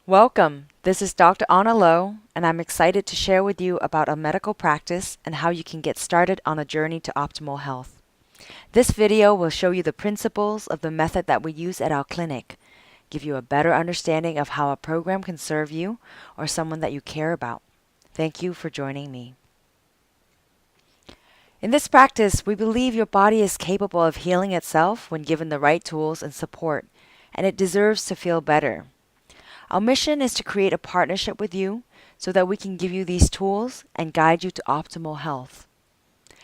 Welcome. This is Dr. Onna Lo, and I'm excited to share with you about a medical practice and how you can get started on a journey to optimal health. This video will show you the principles of the method that we use at our clinic, give you a better understanding of how a program can serve you or someone that you care about. Thank you for joining me. In this practice, we believe your body is capable of healing itself when given the right tools and support, and it deserves to feel better. Our mission is to create a partnership with you so that we can give you these tools and guide you to optimal health.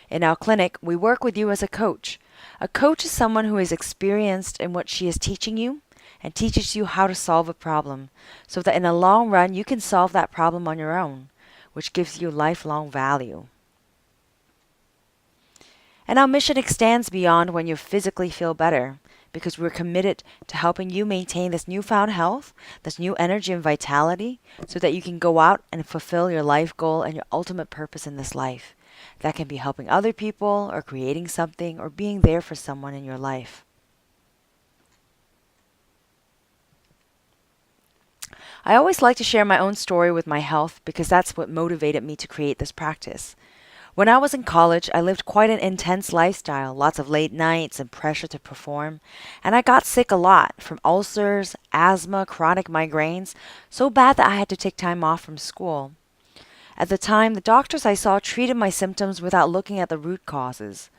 In our clinic, we work with you as a coach. A coach is someone who is experienced in what she is teaching you and teaches you how to solve a problem so that in the long run you can solve that problem on your own, which gives you lifelong value. And our mission extends beyond when you physically feel better, because we're committed to helping you maintain this newfound health, this new energy and vitality, so that you can go out and fulfill your life goal and your ultimate purpose in this life. That can be helping other people or creating something or being there for someone in your life. I always like to share my own story with my health because that's what motivated me to create this practice. When I was in college, I lived quite an intense lifestyle, lots of late nights and pressure to perform, and I got sick a lot from ulcers, asthma, chronic migraines, so bad that I had to take time off from school. At the time, the doctors I saw treated my symptoms without looking at the root causes.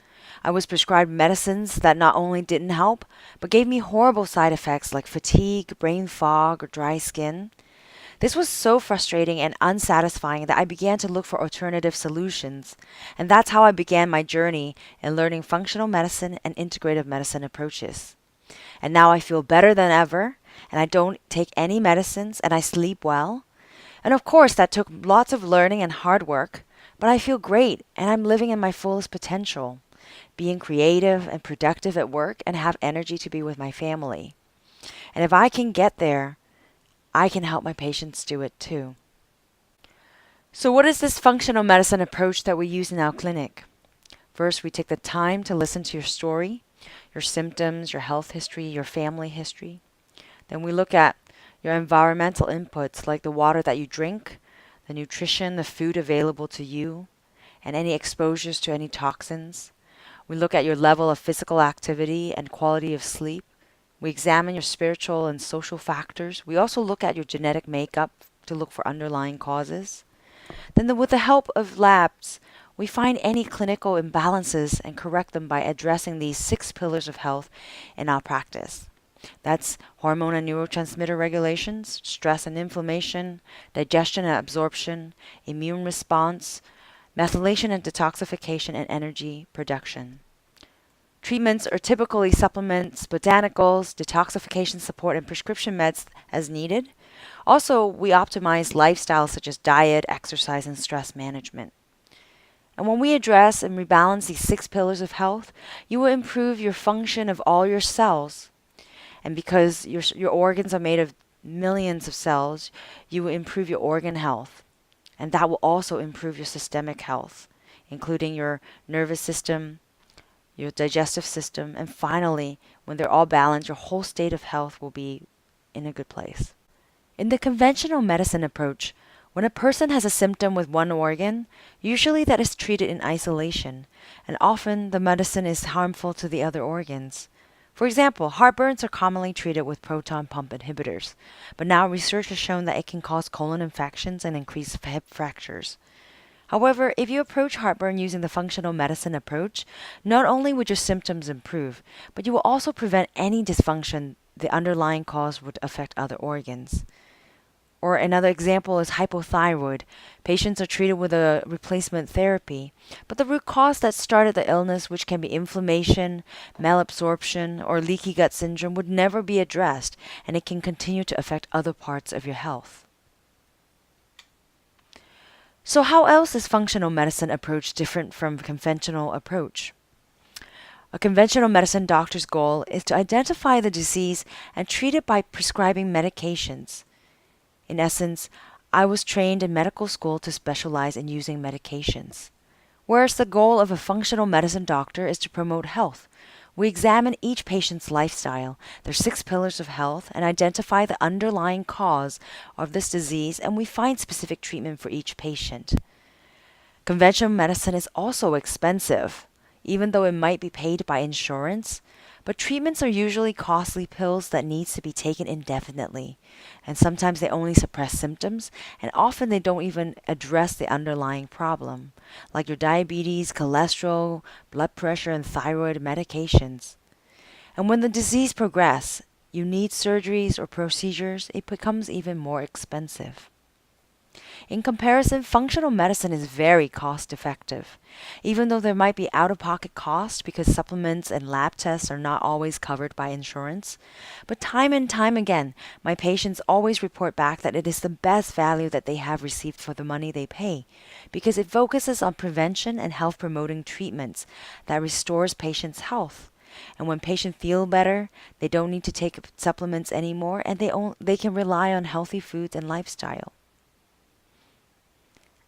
I was prescribed medicines that not only didn't help, but gave me horrible side effects like fatigue, brain fog, or dry skin. This was so frustrating and unsatisfying that I began to look for alternative solutions, and that's how I began my journey in learning functional medicine and integrative medicine approaches. And now I feel better than ever, and I don't take any medicines, and I sleep well. And of course, that took lots of learning and hard work, but I feel great, and I'm living in my fullest potential, being creative and productive at work and have energy to be with my family. And if I can get there, I can help my patients do it too. So what is this functional medicine approach that we use in our clinic? First, we take the time to listen to your story, your symptoms, your health history, your family history. Then we look at your environmental inputs like the water that you drink, the nutrition, the food available to you, and any exposures to any toxins. We look at your level of physical activity and quality of sleep. We examine your spiritual and social factors. We also look at your genetic makeup to look for underlying causes. Then, with the help of labs, we find any clinical imbalances and correct them by addressing these 6 pillars of health in our practice. That's hormone and neurotransmitter regulations, stress and inflammation, digestion and absorption, immune response, methylation and detoxification, and energy production. Treatments are typically supplements, botanicals, detoxification support, and prescription meds as needed. Also, we optimize lifestyles such as diet, exercise, and stress management. And when we address and rebalance these 6 pillars of health, you will improve your function of all your cells. And because your organs are made of millions of cells, you will improve your organ health. And that will also improve your systemic health, including your nervous system, your digestive system, and finally, when they're all balanced, your whole state of health will be in a good place. In the conventional medicine approach, when a person has a symptom with one organ, usually that is treated in isolation, and often the medicine is harmful to the other organs. For example, heartburns are commonly treated with proton pump inhibitors, but now research has shown that it can cause colon infections and increase hip fractures. However, if you approach heartburn using the functional medicine approach, not only would your symptoms improve, but you will also prevent any dysfunction the underlying cause would affect other organs. Or another example is hypothyroid. Patients are treated with a replacement therapy, but the root cause that started the illness, which can be inflammation, malabsorption, or leaky gut syndrome, would never be addressed, and it can continue to affect other parts of your health. So how else is functional medicine approach different from conventional approach? A conventional medicine doctor's goal is to identify the disease and treat it by prescribing medications. In essence, I was trained in medical school to specialize in using medications. Whereas the goal of a functional medicine doctor is to promote health, We examine each patient's lifestyle, their 6 pillars of health, and identify the underlying cause of this disease, and we find specific treatment for each patient. Conventional medicine is also expensive, even though it might be paid by insurance, but treatments are usually costly pills that needs to be taken indefinitely, and sometimes they only suppress symptoms, and often they don't even address the underlying problem, like your diabetes, cholesterol, blood pressure, and thyroid medications. And when the disease progresses, you need surgeries or procedures, it becomes even more expensive. In comparison, functional medicine is very cost effective. Even though there might be out of pocket costs because supplements and lab tests are not always covered by insurance, but time and time again, my patients always report back that it is the best value that they have received for the money they pay because it focuses on prevention and health promoting treatments that restores patients' health. And when patients feel better, they don't need to take supplements anymore and they can rely on healthy foods and lifestyle.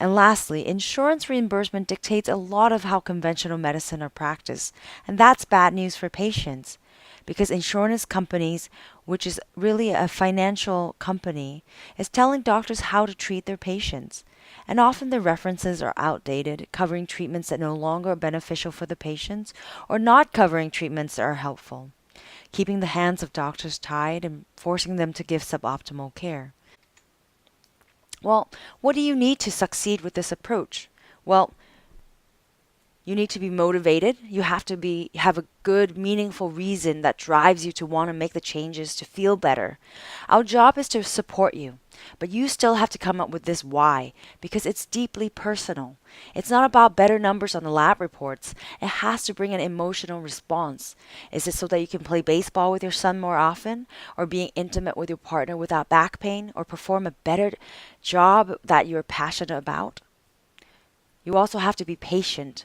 And lastly, insurance reimbursement dictates a lot of how conventional medicine are practiced, and that's bad news for patients because insurance companies, which is really a financial company, is telling doctors how to treat their patients. And often the references are outdated, covering treatments that no longer are beneficial for the patients or not covering treatments that are helpful, keeping the hands of doctors tied and forcing them to give suboptimal care. Well, what do you need to succeed with this approach? Well, you need to be motivated. You have to have a good, meaningful reason that drives you to want to make the changes to feel better. Our job is to support you, but you still have to come up with this why because it's deeply personal. It's not about better numbers on the lab reports. It has to bring an emotional response. Is it so that you can play baseball with your son more often, or being intimate with your partner without back pain, or perform a better job that you're passionate about? You also have to be patient.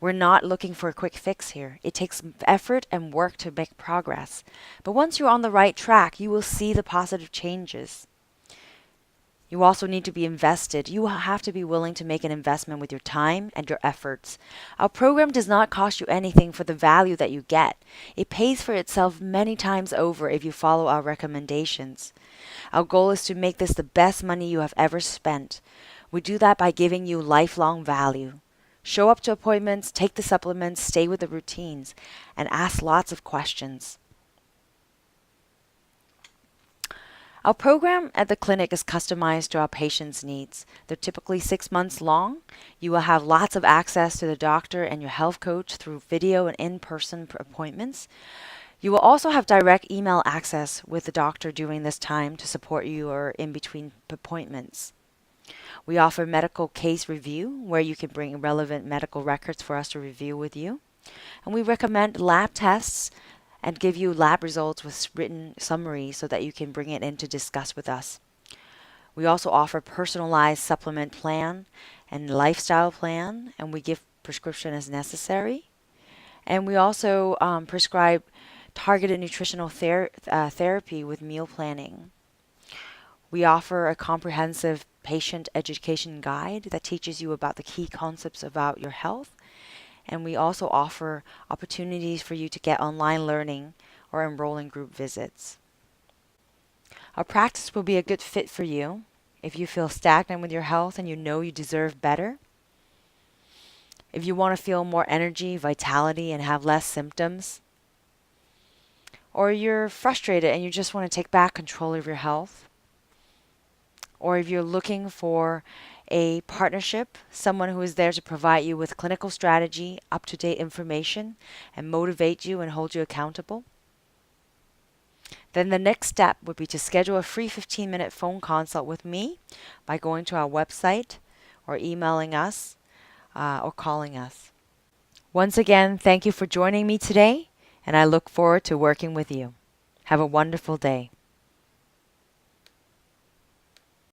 We're not looking for a quick fix here. It takes effort and work to make progress. But once you're on the right track, you will see the positive changes. You also need to be invested. You have to be willing to make an investment with your time and your efforts. Our program does not cost you anything for the value that you get. It pays for itself many times over if you follow our recommendations. Our goal is to make this the best money you have ever spent. We do that by giving you lifelong value. Show up to appointments, take the supplements, stay with the routines, and ask lots of questions. Our program at the clinic is customized to our patients' needs. They're typically 6 months long. You will have lots of access to the doctor and your health coach through video and in-person appointments. You will also have direct email access with the doctor during this time to support you or in between appointments. We offer medical case review where you can bring relevant medical records for us to review with you. And we recommend lab tests and give you lab results with written summaries so that you can bring it in to discuss with us. We also offer personalized supplement plan and lifestyle plan, and we give prescription as necessary. And we also prescribe targeted nutritional therapy with meal planning. We offer a comprehensive patient education guide that teaches you about the key concepts about your health. And we also offer opportunities for you to get online learning or enroll in group visits. Our practice will be a good fit for you if you feel stagnant with your health and you know you deserve better. If you want to feel more energy, vitality, and have less symptoms. Or you're frustrated and you just want to take back control of your health. Or if you're looking for a partnership, someone who is there to provide you with clinical strategy, up-to-date information, and motivate you and hold you accountable, then the next step would be to schedule a free 15-minute phone consult with me by going to our website or emailing us or calling us. Once again, thank you for joining me today, and I look forward to working with you. Have a wonderful day.